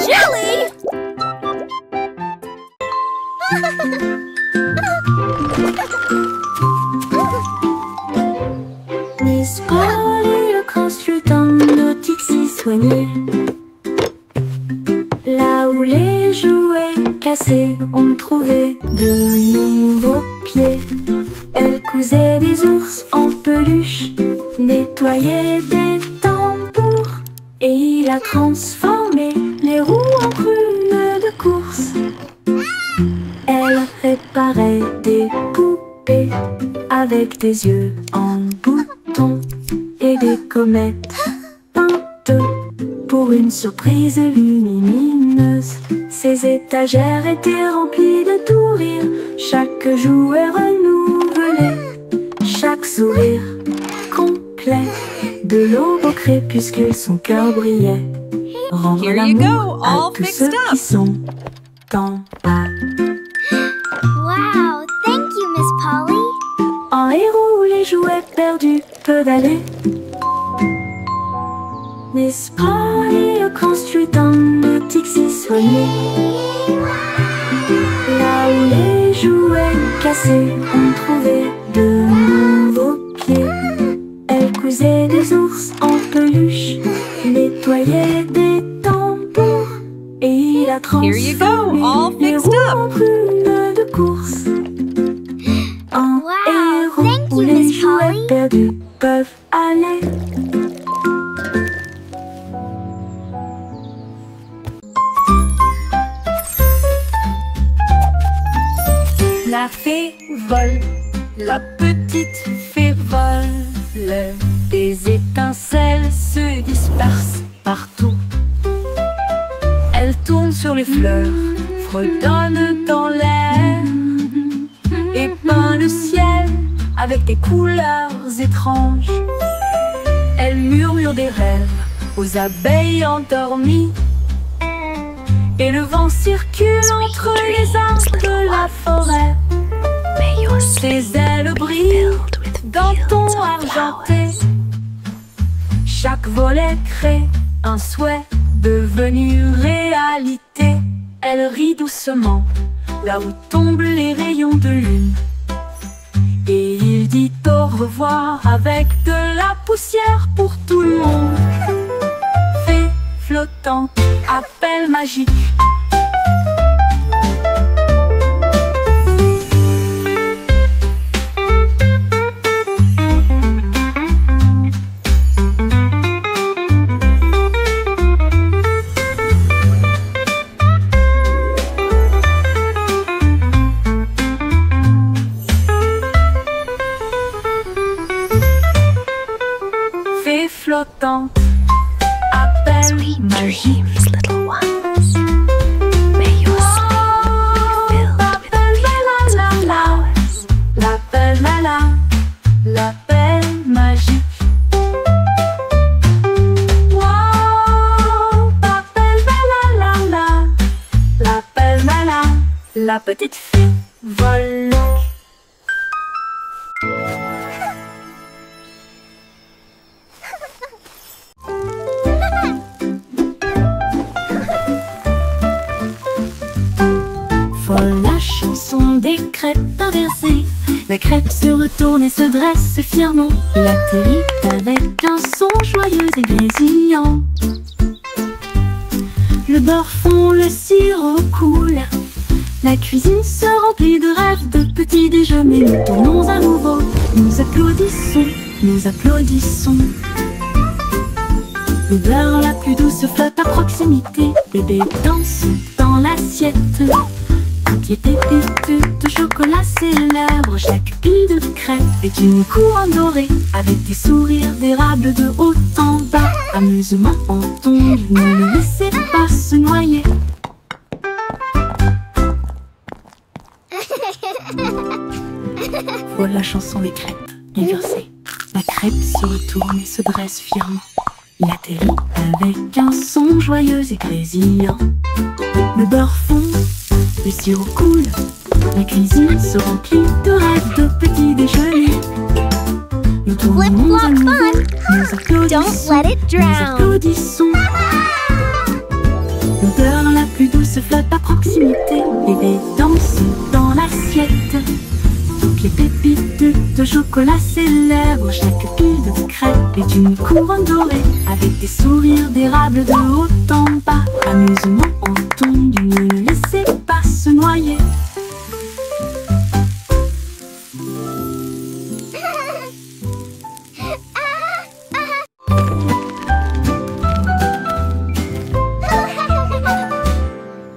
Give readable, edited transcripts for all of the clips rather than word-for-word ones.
Jelly! Miss Polly a construit un nautique si soigné. Là où les jouets cassés ont trouvé de nouveaux pieds. Elle cousait des ours en peluche, nettoyait des tambours, et il a transformé les roues en prunes de course. Elle réparait des poupées avec des yeux en bouton et des comètes peintes pour une surprise lumineuse. Ses étagères étaient remplies de tout rire, chaque jouet renouvelé, chaque sourire complet. De l'aube au crépuscule, son cœur brillait. Rendre Here you l'amour go, à all tous fixed ceux up. qui sont en bas. Wow, thank you, Miss Polly. En héros où les jouets perdus peuvent aller. Miss Polly a construit un nautique si soigné. Là où les jouets cassés ont trouvé de nouveaux pieds. Elle cousait des ours en peluche, nettoyait des tambours, et il a Here you go, transformé all les fixed roues up. en prunes de course. Un Wow, héros thank où you, les Miss jouets Polly. perdus peuvent aller. La fée vole, la petite fée vole. Des étincelles se dispersent partout. Elle tourne sur les fleurs, fredonne dans l'air et peint le ciel avec des couleurs étranges. Elle murmure des rêves aux abeilles endormies, et le vent circule entre les arbres de la forêt. Ses ailes brillent d'un ton argenté. Chaque volet crée un souhait devenu réalité. Elle rit doucement là où tombent les rayons de lune, et il dit au revoir avec de la poussière pour tout le monde. Fée flottante, appel magique. Fée flottante, appel magique. Little ones. May your sleep be filled with fields of flowers. L'appel malin, l'appel magique. Wow, l'appel malin, l'appel malin. La petite fée vole. Folle la chanson des crêpes inversées. La crêpe se retourne et se dresse fièrement. Il atterrit avec un son joyeux et grésillant. Le beurre fond, le sirop coule. La cuisine se remplit de rêves, de petits déjeuners. Nous tournons à nouveau, nous applaudissons, nous applaudissons. L'odeur la plus douce flotte à proximité. Bébé danse dans l'assiette. Toutes les pépites de chocolat célèbrent. Chaque pile de crêpes est une couronne dorée, avec des sourires d'érable de haut en bas. Amusement en tombe, ne le laissez pas se noyer. Voilà la chanson des crêpes inversées. La crêpe se retourne et se dresse fièrement. Il atterrit avec un son joyeux et grésillant. Le beurre fond, le sirop coule. La cuisine se remplit de rêves, de petits déjeuners. Nous tournons à nouveau, nous applaudissons. Don't let it nous drown. applaudissons. L'odeur la plus douce flotte à proximité. Bébé danse dans l'assiette. Toutes les pépites de chocolat célèbrent. Chaque pile de crêpes est une couronne dorée, avec des sourires d'érable de haut en bas. Amusement entendu, ne laissez pas se noyer.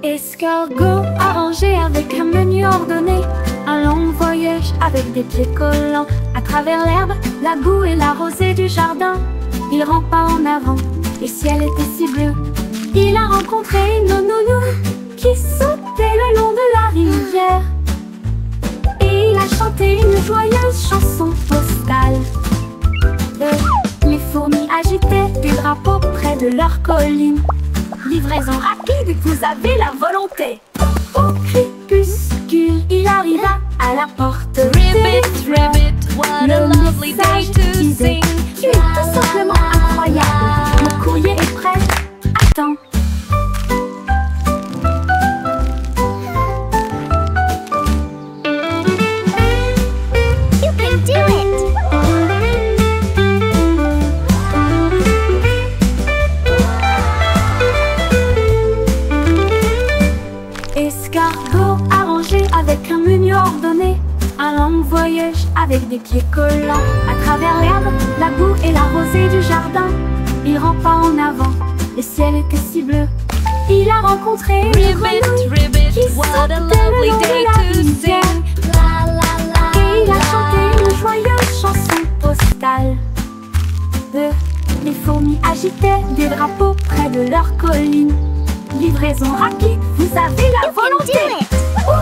Escargot arrangé avec un menu ordonné. Un long voyage avec des pieds collants à travers l'herbe, la boue et la rosée du jardin. Il rampe pas en avant, le ciel était si bleu. Il a rencontré une nounou qui sautait le long de la rivière. Et il a chanté une joyeuse chanson postale. Les fourmis agitaient des drapeaux près de leur colline. Livraison rapide, vous avez la volonté. Au crépuscule, il arriva à la porte. Ribbit, ribbit, what a lovely day to sing. Tu es tout simplement incroyable. Le courrier est prêt. Attends. You can do it. Escargot arrangé avec un menu ordonné. Un long voyage avec des pieds collants à travers l'herbe, la boue et la rosée du jardin. Il rampe pas en avant, le ciel était si bleu. Il a rencontré une Ribbit, grenouille ribbit, qui what sautait a le lovely long de day la to rivière. sing. La la la. Et il a chanté une joyeuse chanson postale. Les fourmis agitaient des drapeaux près de leur colline. Livraison rapide, vous avez la volonté. do it. Au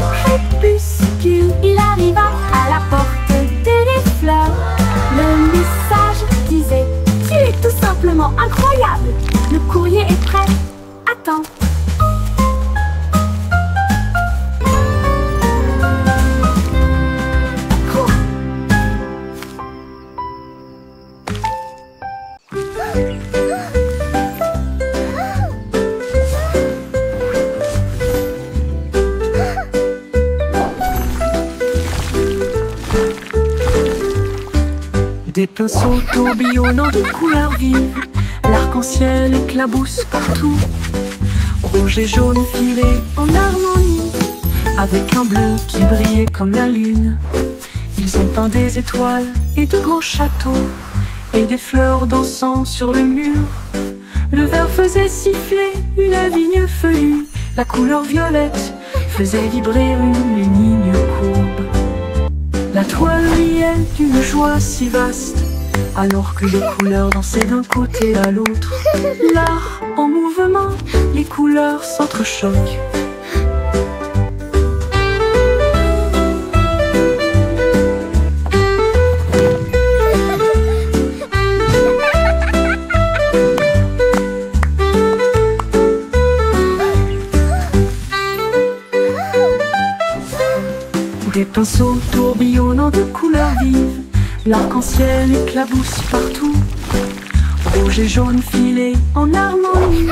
crépuscule, il arriva à la porte des fleurs. Le message disait: tu es tout simplement incroyable. Le courrier est prêt. Attends. Cours. Des pinceaux tourbillonnant de couleurs vives, l'arc-en-ciel éclabousse partout. Rouge et jaune filés en harmonie, avec un bleu qui brillait comme la lune. Ils ont peint des étoiles et de grands châteaux, et des fleurs dansant sur le mur. Le vert faisait siffler une vigne feuillue, la couleur violette faisait vibrer une ligne courbe. La toile riait d'une joie si vaste, alors que les couleurs dansaient d'un côté à l'autre. L'art en mouvement, les couleurs s'entrechoquent. Des pinceaux tourbillonnant de couleurs vives, l'arc-en-ciel éclabousse partout. Rouge et jaune filés en harmonie,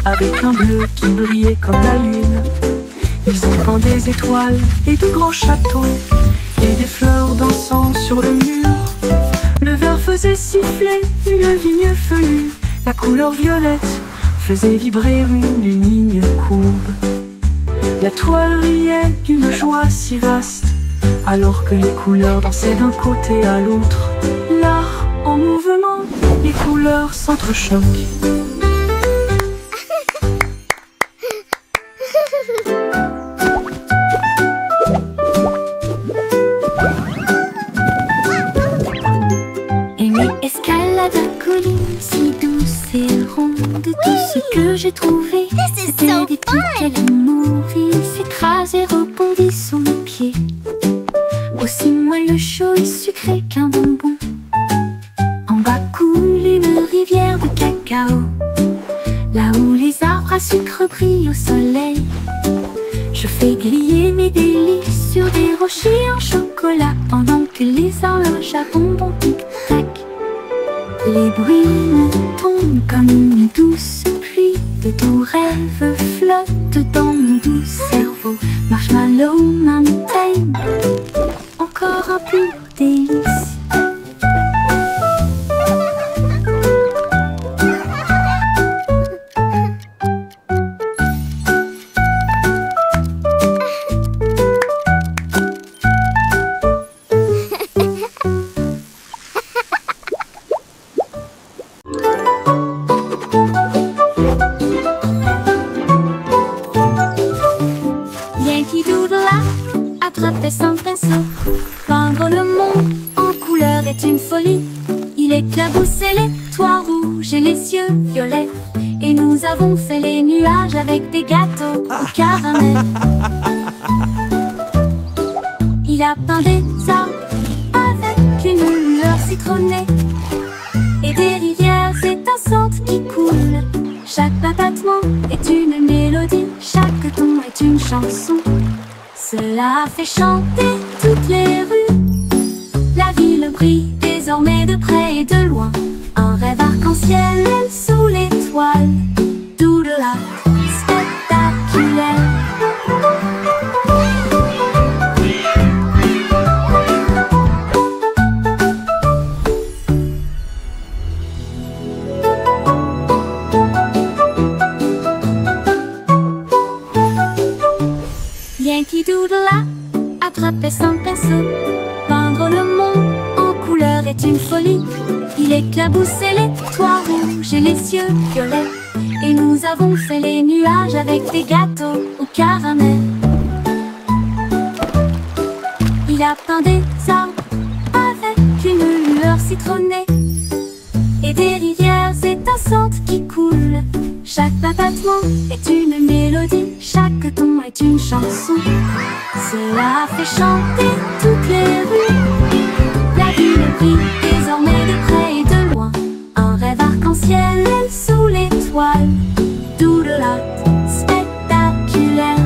avec un bleu qui brillait comme la lune. Ils ont peint des étoiles et de grands châteaux, et des fleurs dansant sur le mur. Le vert faisait siffler une vigne feuillue, la couleur violette faisait vibrer une ligne courbe. La toile riait d'une joie si vaste, alors que les couleurs dansaient d'un côté à l'autre. L'art en mouvement, les couleurs s'entrechoquent. Amy escalade la colline si douce et ronde. Tout ce que j'ai trouvé, This is c'était so des fun. petits amours. Il s'écrase et rebondit sous mes pieds. Aussi moelleux, chaud et sucré qu'un bonbon. En bas coule une rivière de cacao, là où les arbres à sucre brillent au soleil. Je fais griller mes délices sur des rochers en chocolat, pendant que les horloges à bonbons tic-tac. Les bruines tombent comme une douce pluie. De doux rêves flottent dans mon doux cerveau. Marshmallow Mountain, encore un pur délice. Yankee Doodle a attrapé son pinceau. Peindre le monde en couleur est une folie. Il éclaboussait les toits rouges et les cieux violets. Et nous avons fait les nuages avec des gâteaux au caramel. Il a peint des arbres avec une lueur citronnée et des rivières étincelantes qui coulent. Chaque battement est une mélodie, chaque ton est une chanson. Cela a fait chanter toutes les rues. La ville brille désormais de près et de loin. Un rêve arc-en-ciel sous l'étoile. Doodle art spectaculaire. Yankee Doodle a attrapé son pinceau. Peindre le monde en couleur est une folie. Il éclaboussait les toits rouges et les cieux violets. Et nous avons fait les nuages avec des gâteaux au caramel. Il a peint des arbres avec une lueur citronnée et des rivières étincelantes qui coulent. Chaque battement est une mélodie, chaque ton est une chanson. Cela a fait chanter toutes les rues. La ville brille désormais de près et de loin. Un rêve arc-en-ciel sous l'étoile. Doodle art spectaculaire.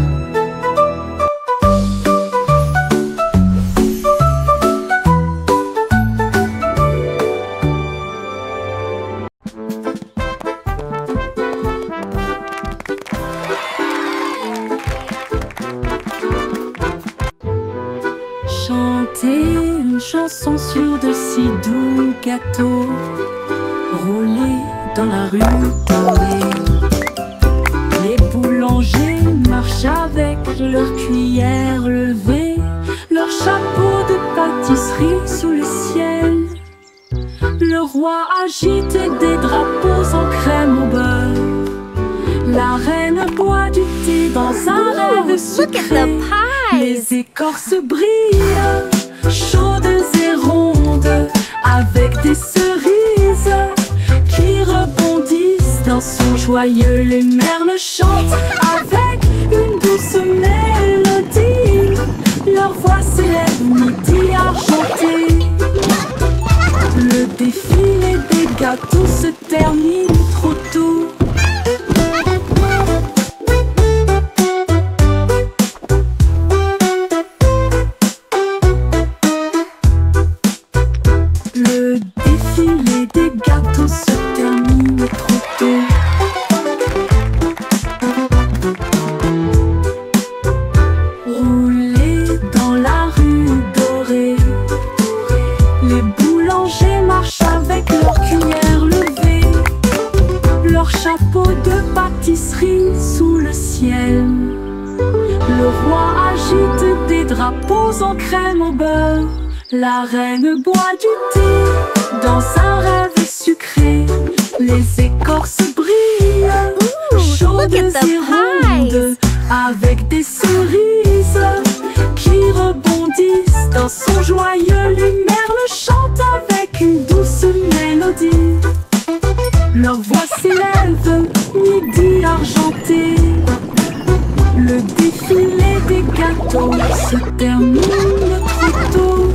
Chanter une chanson sur de si doux gâteaux, rouler dans la rue dorée. Les boulangers marchent avec leurs cuillères levées, leur chapeau de pâtisserie sous le ciel. Le roi agite des drapeaux en crème au beurre. La reine boit du thé dans un rêve sucré. Les écorces brillent, chaudes et rondes, avec des cerises qui rebondissent dans son joyeux. Les merles chantent avec une douce mélodie. Leur voix s'élève midi argenté. Le défilé des gâteaux se termine trop tôt. Le défilé des gâteaux se termine trop tôt. Rouler dans la rue dorée. Les boulangers marchent avec leurs cuillères levées, leur chapeau de pâtisserie sous le ciel. Le roi agite des drapeaux en crème au beurre. La reine boit du thé dans un rêve sucré. Les écorces brillent, chaudes et rondes, avec des cerises qui rebondissent dans son joyeux. Les merles chantent avec une douce mélodie. Leur voix s'élève, midi argenté. Le défilé des gâteaux se termine trop tôt.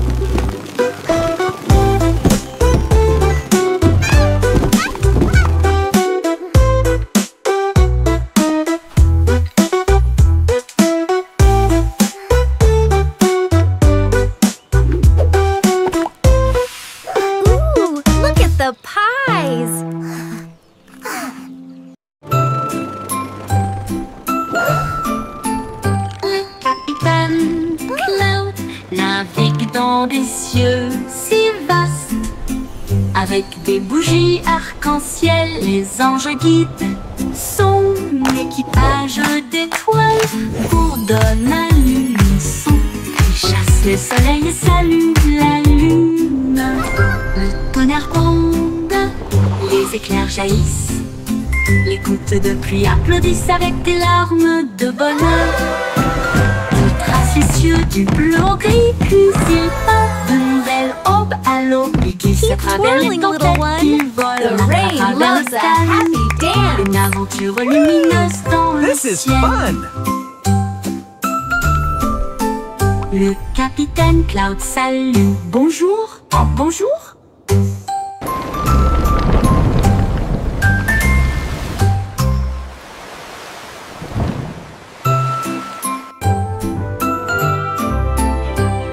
Ooh, look at the pie! dans des cieux si vastes. Avec des bougies arc-en-ciel, les anges guident son équipage d'étoiles bourdonne à l'unisson. Ils chassent le soleil et saluent la lune. Le tonnerre gronde, les éclairs jaillissent. Les gouttes de pluie applaudissent avec des larmes de bonheur. Ils tracent les cieux du bleu au gris, puis ils partent de nouvelles aubes à l'aube. Ils glissent à travers les twirling, little tempêtes, one. ils volent The à rain travers loves le a calme. happy dance. Une aventure lumineuse dans le This is ciel. fun! Le capitaine Cloud salue. Bonjour, bonjour.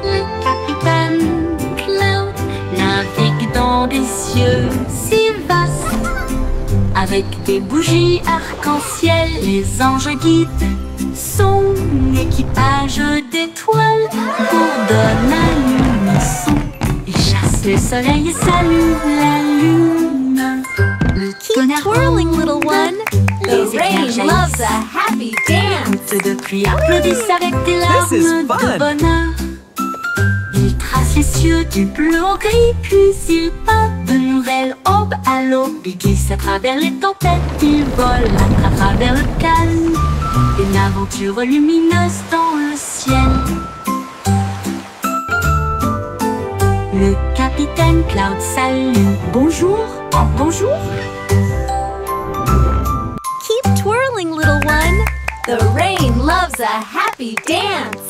Le capitaine Cloud navigue dans des cieux si vastes. Avec des bougies arc-en-ciel, les anges guident son équipage d'étoiles bourdonne à l'unisson. Ils chassent le soleil et saluent la lune. Le tonnerre Twirling, gronde, little one. The les éclairs rain loves jaillissent. a happy dance. Gouttes de pluie applaudissent avec des This is larmes de fun. bonheur. Ils tracent les cieux du bleu au gris, puis ils partent de nouvelles aubes à l'aube. Ils glissent à travers les tempêtes, ils volent à travers le calme. Une aventure lumineuse dans le ciel. Le capitaine Cloud salue. Bonjour, bonjour. Keep twirling, little one. The rain loves a happy dance.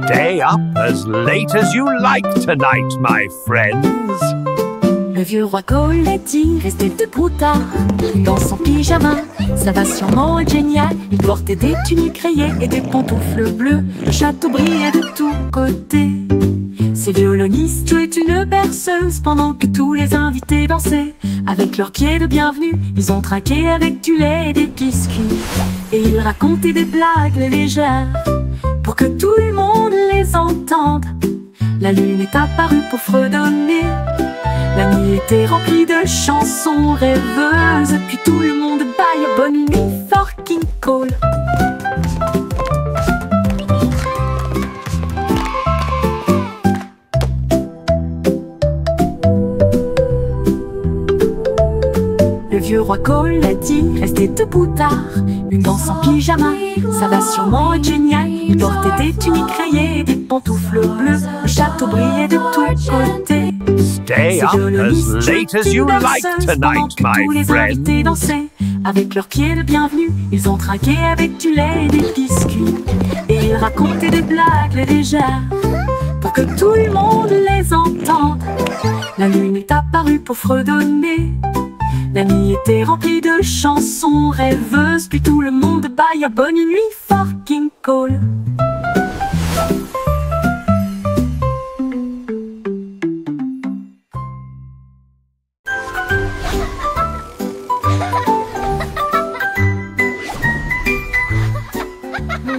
Stay up as late as you like tonight, my friends. Le vieux roi Cole a dit restez debout tard dans son pyjama. Ça va sûrement être génial. Il portait des tuniques rayées et des pantoufles bleues. Le château brillait de tous côtés. Ces violonistes jouaient une berceuse pendant que tous les invités dansaient. Avec leurs pieds de bienvenue, ils ont trinqué avec du lait et des biscuits. Et ils racontaient des blagues légères pour que tout le monde les entende. La lune est apparue pour fredonner. La nuit était remplie de chansons rêveuses. Puis tout le monde baille bonne nuit, fucking Cole. Le vieux roi Cole a dit restez debout tard. Une danse en pyjama, ça va sûrement être génial. Il portait des tuniques rayées et des pantoufles bleues. Le château brillait de tous côtés. Stay up as late as you like tonight, my Tous les invités friends. dansaient avec leurs pieds de bienvenue. Ils ont trinqué avec du lait et des biscuits. Et ils racontaient des blagues légères pour que tout le monde les entende. La lune est apparue pour fredonner. La nuit était remplie de chansons rêveuses. Puis tout le monde baille bonne nuit, fucking Cole.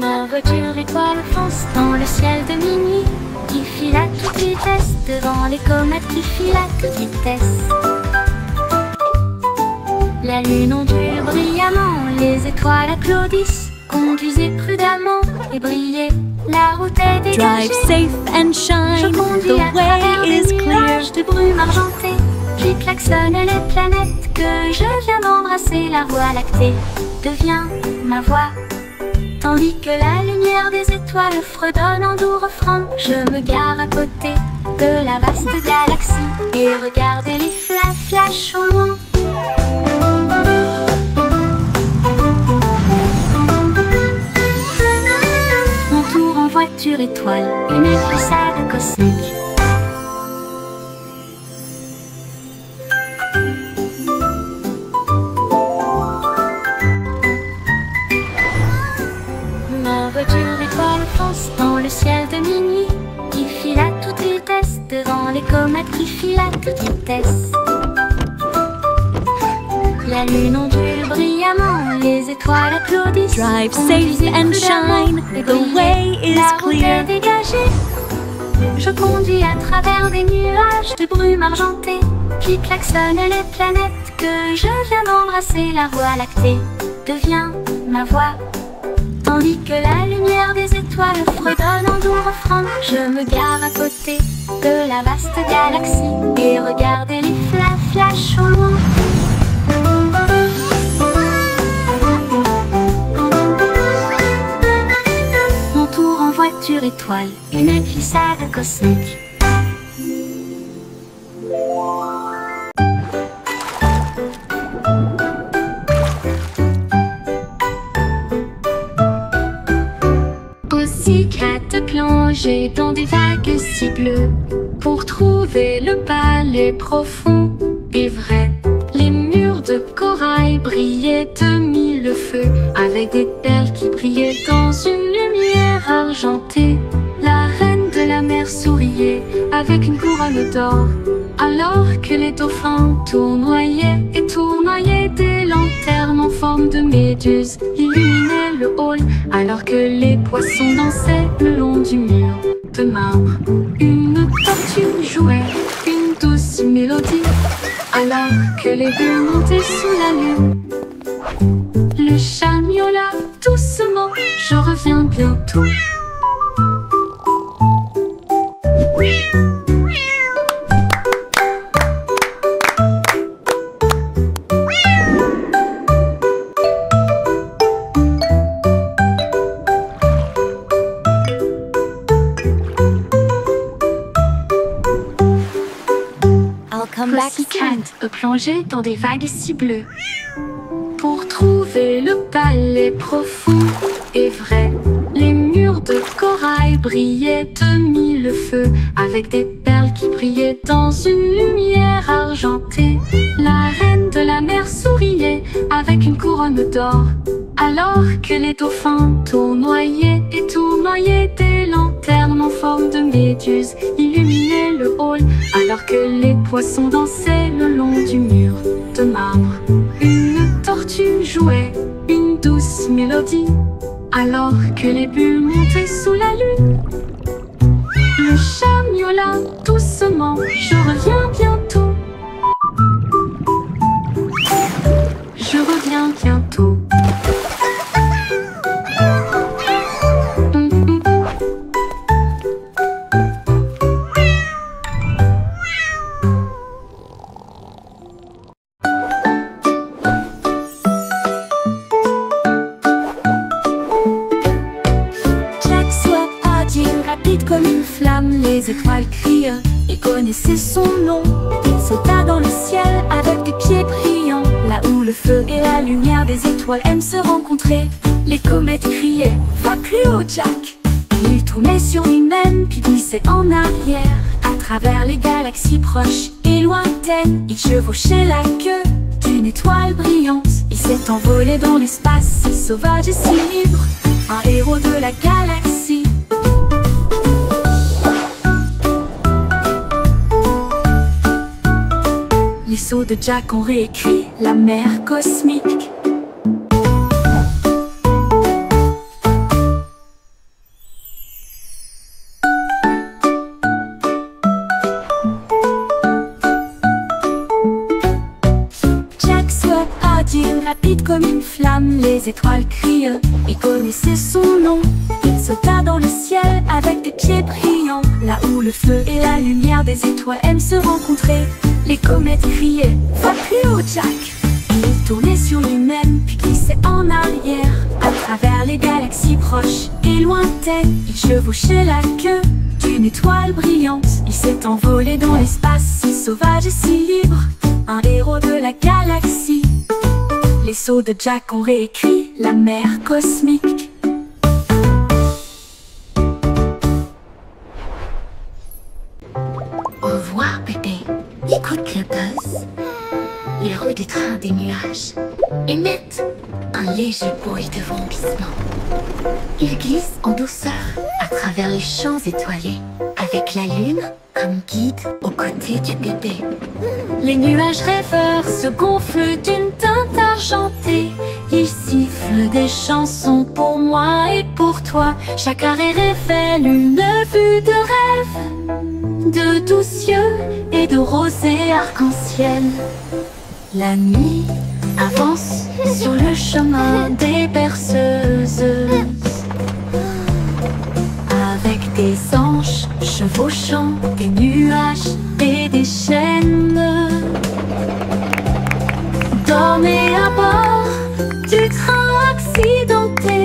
Ma voiture étoile fonce dans le ciel de minuit, qui file à toute vitesse devant les comètes qui filent à toute vitesse. La lune ondule brillamment, les étoiles applaudissent. Conduisez prudemment et brillez, la route est dégagée. Drive safe and Je shine. conduis The à travers way des is clear. nuages de brume argentée. Puis klaxonne les planètes que je viens d'embrasser. La voie lactée devient ma voix, tandis que la lumière des étoiles fredonne en doux refrain. Je me gare à côté de la vaste galaxie et regarde les flashs au loin. Mon tour en voiture étoile, une glissade cosmique. Ma voiture étoile fonce dans le ciel de minuit, qui file à toute vitesse devant les comètes qui filent à toute vitesse. La lune ondule brillamment, les étoiles applaudissent. Drive safe Conduisez and prudemment shine. et The brillez, way is la route clear. est dégagée. Je conduis à travers des nuages de brume argentée qui klaxonnent les planètes que je viens d'embrasser. La voie lactée devient ma voix, tandis que la lumière des étoiles fredonne en doux refrain. Je me gare à côté de la vaste galaxie et regarde les flashs au loin. Mon tour en voiture étoile, une glissade cosmique. Aussi crête plongée dans des vagues si bleues pour trouver le palais profond et vrai. Les murs de corail brillaient de mille feux avec des perles qui brillaient dans une lumière argentée. La reine de la mer souriait avec une couronne d'or, alors que les dauphins tournoyaient et tournoyaient. Des lanternes en forme de méduse illuminaient le hall, alors que les poissons dansaient le long du mur de marbre. Une tortue jouait une douce mélodie, alors que les bulles montaient sous la lune. Le chat miaula doucement, je reviens bientôt. Pussycat plongé dans des vagues si bleues pour trouver le palais profond et vrai. Les murs de corail brillaient de mille feux avec des perles qui brillaient dans une lumière argentée. La reine de la mer souriait avec une couronne d'or, alors que les dauphins tournoyaient et tournoyaient. Des lanternes en forme de méduse illuminaient le hall, alors que les poissons dansaient le long du mur de marbre. Une tortue jouait une douce mélodie, alors que les bulles montaient sous la lune. Le chat miaula doucement, je reviens bientôt. Je reviens bientôt. Comme une flamme, les étoiles crient, il connaissait son nom. Il sauta dans le ciel avec des pieds brillants, là où le feu et la lumière des étoiles aiment se rencontrer. Les comètes criaient, va plus haut Jack. Il tournait sur lui-même puis glissait en arrière à travers les galaxies proches et lointaines. Il chevauchait la queue d'une étoile brillante. Il s'est envolé dans l'espace, si sauvage et si libre, un héros de la galaxie. Les sauts de Jack ont réécrit la mer cosmique. Jack soit agile, rapide comme une flamme, les étoiles crient, il connaissait son nom. Il sauta dans le ciel avec des pieds brillants, là où le feu et la lumière des étoiles aiment se rencontrer. Les comètes criaient, va plus haut Jack. Il tournait sur lui-même puis glissait en arrière à travers les galaxies proches et lointaines. Il chevauchait la queue d'une étoile brillante. Il s'est envolé dans l'espace, si sauvage et si libre, un héros de la galaxie. Les sauts de Jack ont réécrit la mer cosmique. Au revoir bébé. Écoute le buzz. Les roues du train des nuages émettent un léger bruit de vomissement. Ils glissent en douceur à travers les champs étoilés, avec la lune comme guide aux côtés du bébé. Les nuages rêveurs se gonflent d'une teinte argentée. Ils sifflent siffle des chansons pour moi et pour toi. Chaque arrêt révèle une vue de rêve, de doux cieux et de rosée arc-en-ciel. La nuit avance sur le chemin des berceuses, avec des anges chevauchant des nuages et des chênes. Dormez à bord du train accidenté.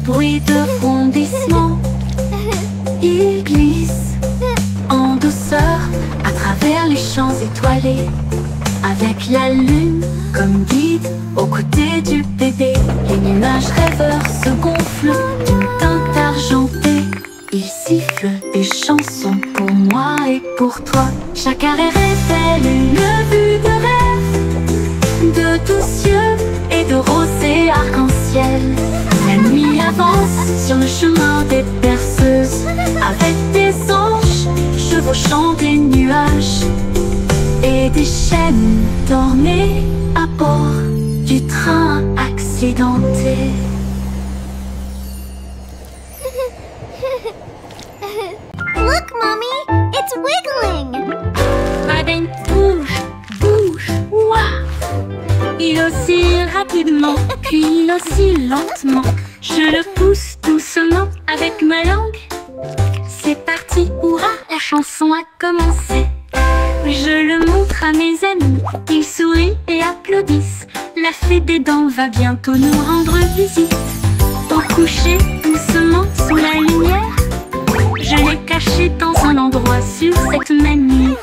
Bruit de fondissement, il glisse en douceur à travers les champs étoilés, avec la lune comme guide aux côtés du bébé. Les nuages rêveurs se gonflent d'une teinte argentée. Ils sifflent des chansons pour moi et pour toi. Chaque arrêt révèle une vue de rêve, de doux cieux et de rosée arc-en-ciel. La nuit avance sur le chemin des berceuses, avec des anges chevauchant des nuages et des chênes. Dormez à bord du train accidenté. Look, Mommy! It's wiggling! Madeleine bouge, bouge, ouah! Il oscille rapidement, puis il oscille lentement. Je le pousse doucement avec ma langue. C'est parti, hurrah, la chanson a commencé. Je le montre à mes amis, ils sourient et applaudissent. La fée des dents va bientôt nous rendre visite. Au coucher, doucement, sous la lumière, je l'ai caché dans un endroit sur cette même nuit.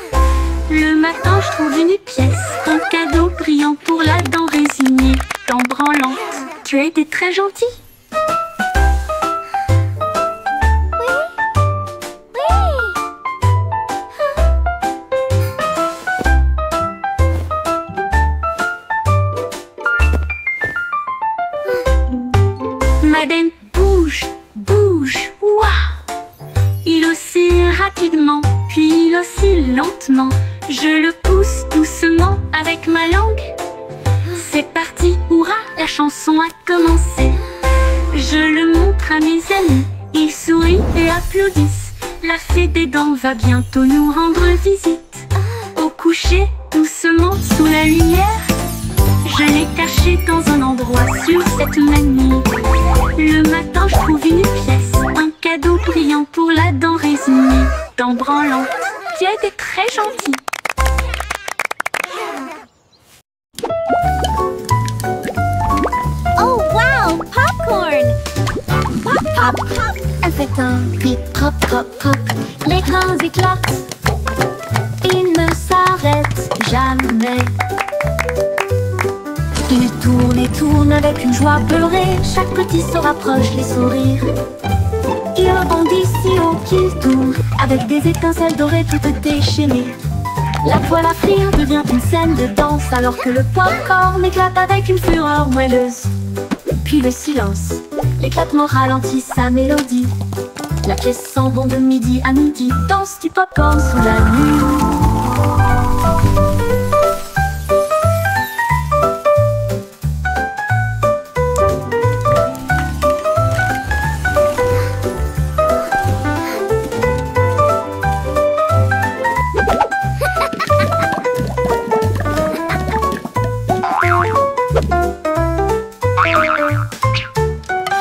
Le matin, je trouve une pièce, un cadeau brillant pour la dent résignée. Dent branlante, tu as été très gentil. Madeleine bouge, bouge, ouah! Il oscille rapidement, puis il oscille lentement. Je le pousse doucement avec ma langue. C'est parti, hurrah, la chanson a commencé. Je le montre à mes amis, ils sourient et applaudissent. La fée des dents va bientôt nous rendre visite. Au coucher, doucement, sous la lumière, je l'ai caché dans un endroit sur cette même nuit. Le matin, je trouve une pièce, un cadeau brillant pour la dent résignée. Dent branlante, tu as été très gentil. Oh wow! Popcorn! Pop, pop, pop! Elle fait un bip, pop, pop, pop. L'écran éclate, il ne s'arrête jamais. Il tourne et tourne avec une joie beurrée. Chaque petit se rapproche, les sourires. Il rebondit si haut qu'il tourne, avec des étincelles dorées toutes déchaînées. La poêle à frire devient une scène de danse, alors que le popcorn éclate avec une fureur moelleuse. Puis le silence, l'éclatement ralentit sa mélodie. La pièce sent bon de midi à midi. Danse du popcorn sous la lune.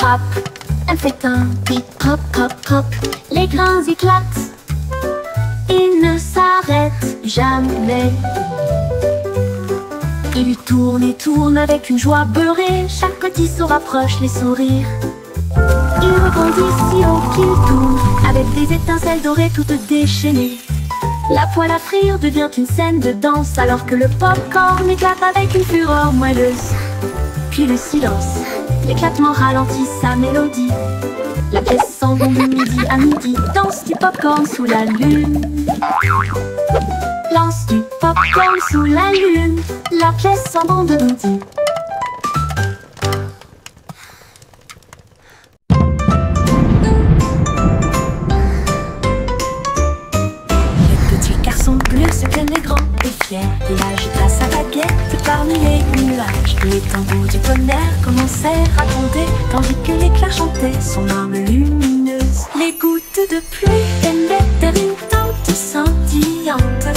frappe, elle fait un pip pop pop pop. Les grains éclatent, il ne s'arrête jamais. Il tourne et tourne avec une joie beurrée. Chaque petit se rapproche, les sourires. Il rebondit si haut qu'il tourne, avec des étincelles dorées toutes déchaînées. La poêle à frire devient une scène de danse, alors que le pop-corn éclate avec une fureur moelleuse. Puis le silence, l'éclatement ralentit sa mélodie. La pièce s'embonde de midi à midi, danse du pop-corn sous la lune. Lance du pop-corn sous la lune, la pièce s'embonde de midi. Bleu se tiennent les grands et fiers. Il agita sa baguette parmi les nuages. Les tambours du tonnerre commencèrent à gronder, tandis que l'éclair chantait son arme lumineuse. Les gouttes de pluie émettaient des rimes scintillantes.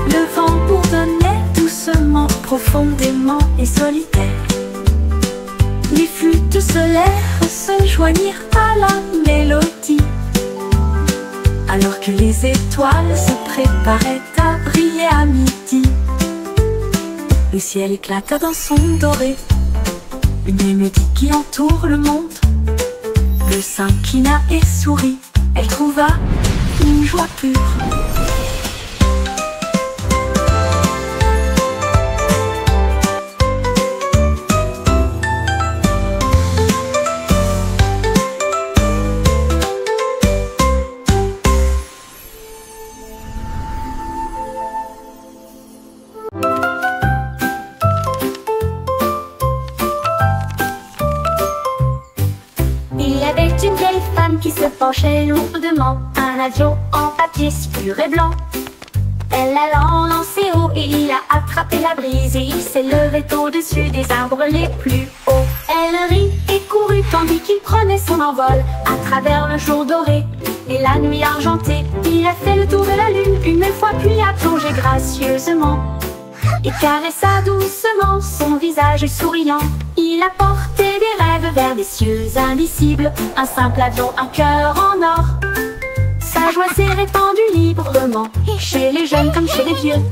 Le vent bourdonnait doucement, profondément et solitaire. Les flûtes solaires se joignirent à la mélodie, alors que les étoiles se préparaient à briller à midi. Le ciel éclata d'un son doré, une mélodie qui entoure le monde. Le s'inclina et sourit, elle trouva une joie pure. Une vieille femme qui se penchait lourdement, un avion en papier si pur et blanc. Elle l'a lancé haut et il a attrapé la brise, et il s'est levé au-dessus des arbres les plus hauts. Elle rit et courut tandis qu'il prenait son envol à travers le jour doré et la nuit argentée. Il a fait le tour de la lune une fois, puis a plongé gracieusement et caressa doucement son visage souriant. Il a porté des rêves vers des cieux indicibles, un simple avion, un cœur en or. Sa joie s'est répandue librement, chez les jeunes comme chez les vieux.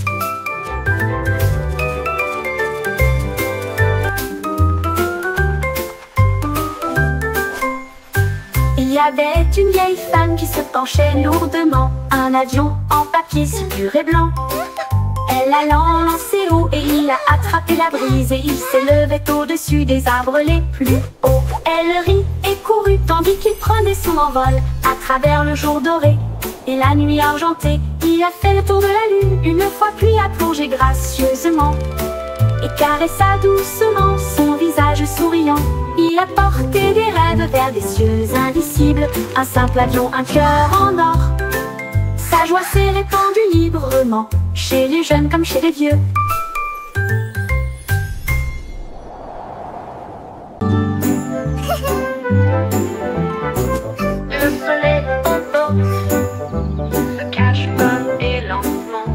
Il y avait une vieille femme qui se penchait lourdement, un avion en papier si pur et blanc. Elle l'a lancé haut et il a attrapé la brise, et il s'est levé au-dessus des arbres les plus hauts. Elle rit et courut tandis qu'il prenait son envol à travers le jour doré et la nuit argentée. Il a fait le tour de la lune une fois, puis a plongé gracieusement et caressa doucement son visage souriant. Il a porté des rêves vers des cieux indicibles, un simple avion, un cœur en or. Sa joie s'est répandue librement, chez les jeunes comme chez les vieux. Le soleil emporte, se cache pas et lentement,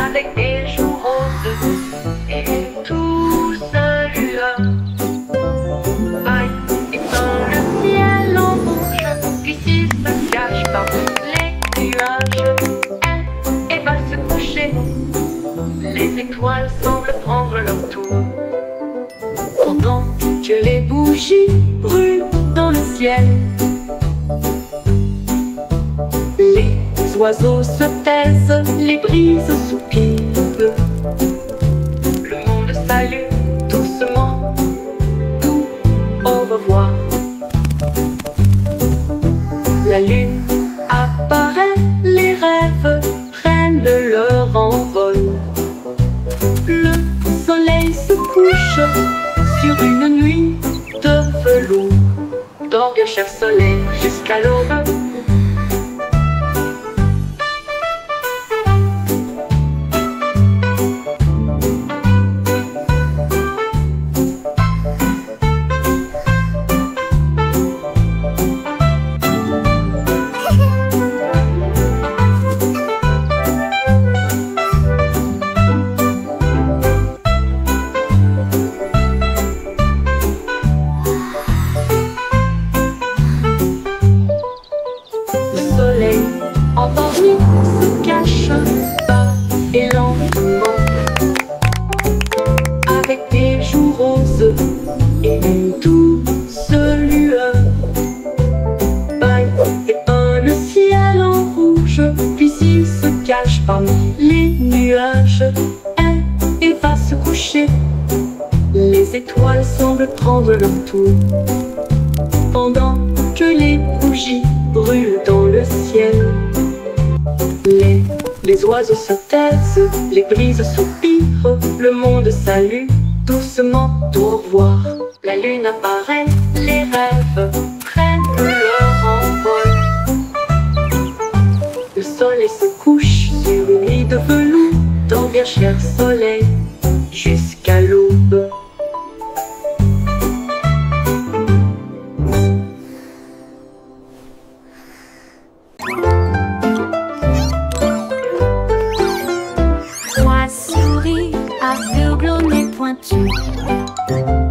avec des jours roses et tout sa lueur. Vaille éteint le ciel en rouge, ici se cache pas les nuages. Elle va se coucher, les étoiles semblent prendre leur tour, pendant que les bougies brûlent dans le ciel. Les oiseaux se taisent, les brises soupirent. Le monde salue doucement, tout au revoir. La lune apparaît, les rêves prennent leur envol. Le soleil se couche sur une nuit de velours. Dors bien, cher soleil, jusqu'à l'aube. coucher. Les étoiles semblent prendre leur tour, pendant que les bougies brûlent dans le ciel. Les oiseaux se taisent, les brises soupirent, le monde salue doucement au revoir. La lune apparaît, les rêves prennent leur envol. Le soleil se couche sur une lit de velours, d'envergure soleil jusqu'à l'aube.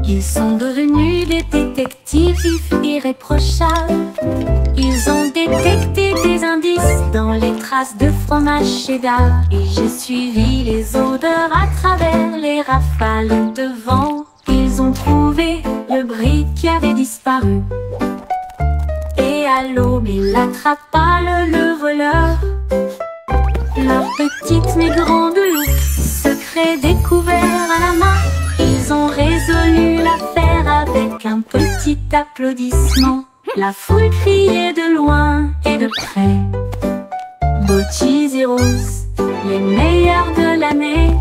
Ils sont devenus des détectives irréprochables. Ils ont détecté des indices dans les traces de fromage cheddar. Et j'ai suivi les odeurs à travers les rafales de vent. Ils ont trouvé le brick qui avait disparu. Et à l'aube, il attrapa le voleur. Leur petite mais grande loupe, secret découvert à la main. Ils ont résolu l'affaire avec un petit applaudissement. La foule criait de loin et de près. Botchis et Rose, les meilleurs de l'année.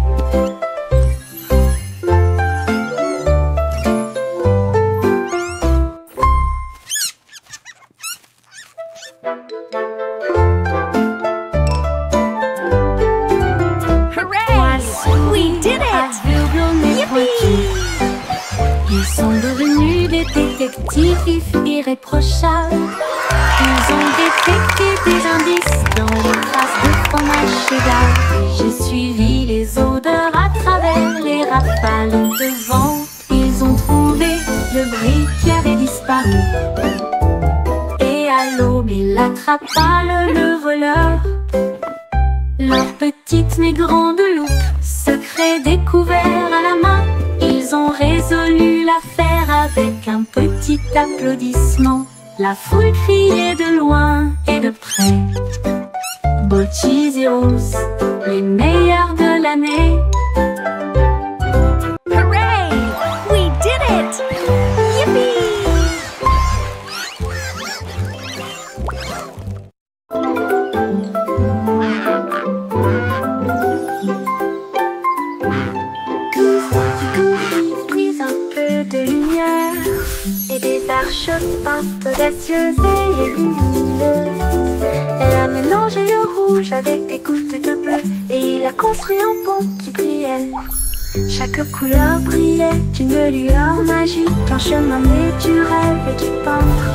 Ils sont devenus des détectives irréprochables. Ils ont détecté des indices dans les traces de fromage cheddar. Et j'ai suivi les odeurs à travers les rafales de vent. Ils ont trouvé le brick qui avait disparu. Et à l'aube, il attrapa le voleur. Leur petite mais grande loupe, secret découvert à la main. Ils ont résolu l'affaire avec un petit applaudissement. La foule criait de loin et de près. Botchis et Rose, les meilleurs de l'année. Hooray! We did it! Yippee! Peintes audacieuses et lumineuses. Elle a mélangé le rouge avec des gouttes de bleu et il a construit un pont qui brillait. Chaque couleur brillait d'une lueur magique, un chemin né du rêve et du peintre.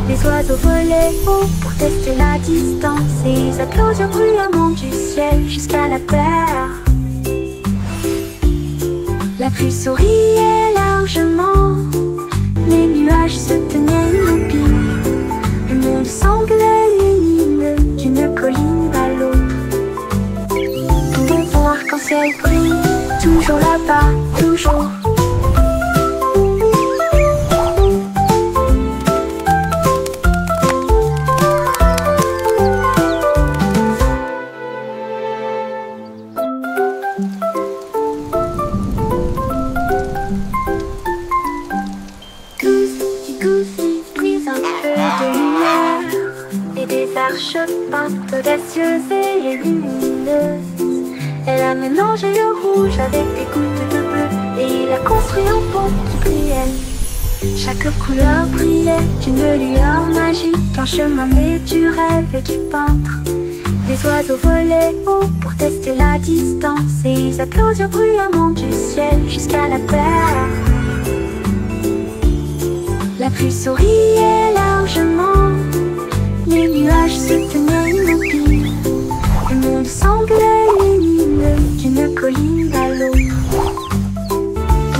Les oiseaux volaient haut pour tester la distance et ils applaudirent bruyamment du ciel jusqu'à la terre. La pluie souriait largement, les nuages se tenaient immobiles. Le monde semblait lumineux d'une colline à l'autre. Ton fond arc-en-ciel brille, toujours là-bas, toujours. Peintes audacieuses et lumineuses. Elle a mélangé le rouge avec des gouttes de bleu et il a construit un pont qui brillait. Chaque couleur brillait d'une lueur magique, un chemin né du rêve et du peintre. Les oiseaux volaient haut pour tester la distance et ils applaudirent bruyamment du ciel jusqu'à la terre. La pluie souriait largement, les nuages se tenaient immobiles. Le monde semblait lumineux d'une colline à l'autre.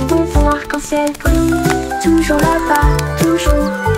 Ton fond arc-en-ciel brille, toujours là-bas, toujours.